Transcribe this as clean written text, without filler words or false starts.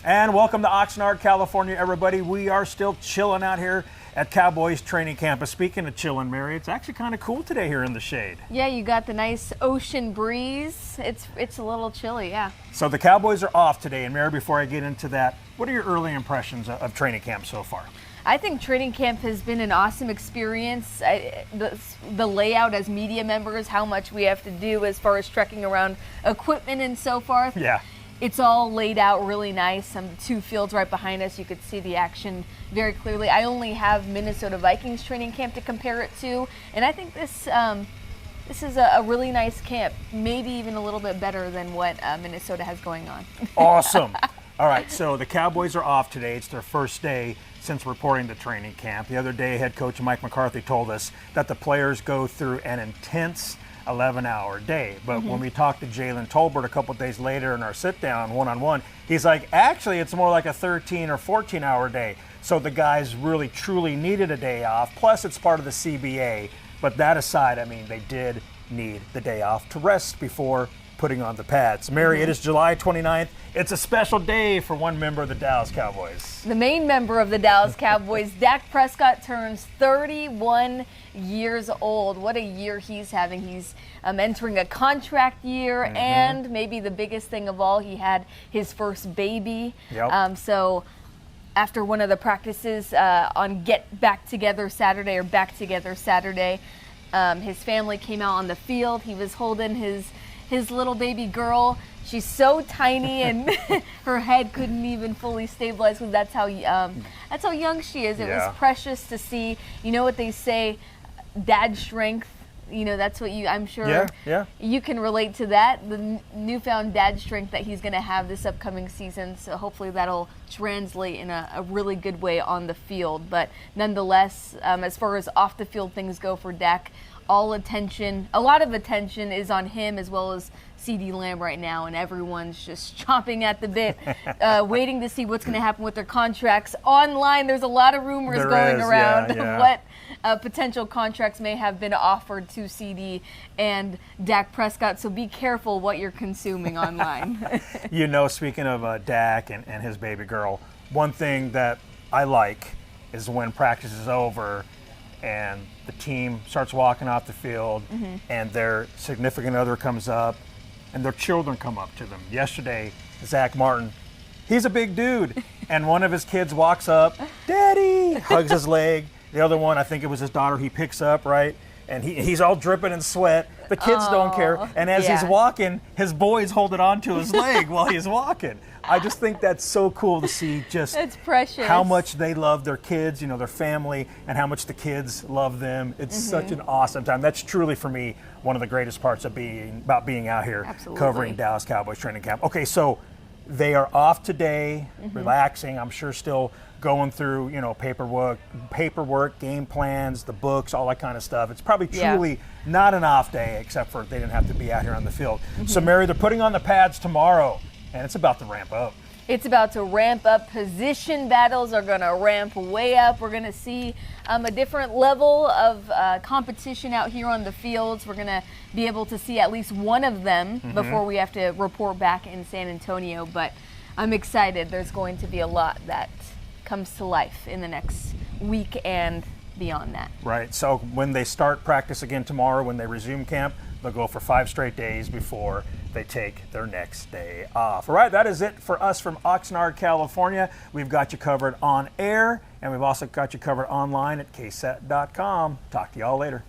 And welcome to Oxnard, California, everybody. We are still chilling out here at Cowboys training camp. Speaking of chilling, Mary, it's actually kind of cool today here in the shade. Yeah, you got the nice ocean breeze. It's a little chilly, yeah. So the Cowboys are off today. And Mary, before I get into that, what are your early impressions of training camp so far? I think training camp has been an awesome experience. The layout as media members, how much we have to do as far as trekking around equipment and so forth. Yeah. It's all laid out really nice. Two fields right behind us. You could see the action very clearly. I only have Minnesota Vikings training camp to compare it to, and I think this is a really nice camp, maybe even a little bit better than what Minnesota has going on. Awesome. All right, so the Cowboys are off today. It's their first day since reporting to training camp. The other day, head coach Mike McCarthy told us that the players go through an intense 11-hour day. But when we talked to Jalen Tolbert a couple days later in our sit-down one-on-one, he's like, actually, it's more like a 13 or 14-hour day. So the guys really, truly needed a day off. Plus, it's part of the CBA. But that aside, I mean, they did need the day off to rest before putting on the pads. Mary, it is July 29th. It's a special day for one member of the Dallas Cowboys. The main member of the Dallas Cowboys, Dak Prescott, turns 31 years old. What a year he's having. He's entering a contract year, and maybe the biggest thing of all, he had his first baby. Yep. So after one of the practices on Back Together Saturday, his family came out on the field. He was holding his little baby girl. She's so tiny, and her head couldn't even fully stabilize because that's how young she is. It was precious to see. You know what they say, dad strength. You know, that's what I'm sure you can relate to that. The newfound dad strength that he's going to have this upcoming season. So hopefully that'll translate in a really good way on the field. But nonetheless, as far as off the field things go for Dak, a lot of attention is on him as well as CeeDee Lamb right now, and everyone's just chomping at the bit, waiting to see what's going to happen with their contracts. Online, there's a lot of rumors going around of what potential contracts may have been offered to CeeDee and Dak Prescott, so be careful what you're consuming online. You know, speaking of Dak and his baby girl, one thing that I like is when practice is over and the team starts walking off the field and their significant other comes up and their children come up to them. Yesterday, Zach Martin, he's a big dude, and one of his kids walks up, Daddy, hugs his leg. The other one, I think it was his daughter, he picks up, right? And he's all dripping in sweat. The kids don't care. And as he's walking, his boys hold it onto his leg while he's walking. I just think that's so cool to see just it's precious. How much they love their kids, you know, their family, and how much the kids love them. It's such an awesome time. That's truly, for me, one of the greatest parts of being out here covering Dallas Cowboys training camp. Okay, so they are off today, relaxing. I'm sure still going through, you know, paperwork, game plans, the books, all that kind of stuff. It's probably truly not an off day, except for they didn't have to be out here on the field. So, Mary, they're putting on the pads tomorrow, and it's about to ramp up. It's about to ramp up. Position battles are going to ramp way up. We're going to see a different level of competition out here on the fields. We're going to be able to see at least one of them before we have to report back in San Antonio. But I'm excited. There's going to be a lot that comes to life in the next week and beyond that. Right. So when they start practice again tomorrow, when they resume camp, they'll go for 5 straight days before they take their next day off. All right, that is it for us from Oxnard, California. We've got you covered on air, and we've also got you covered online at KSAT.com. Talk to y'all later.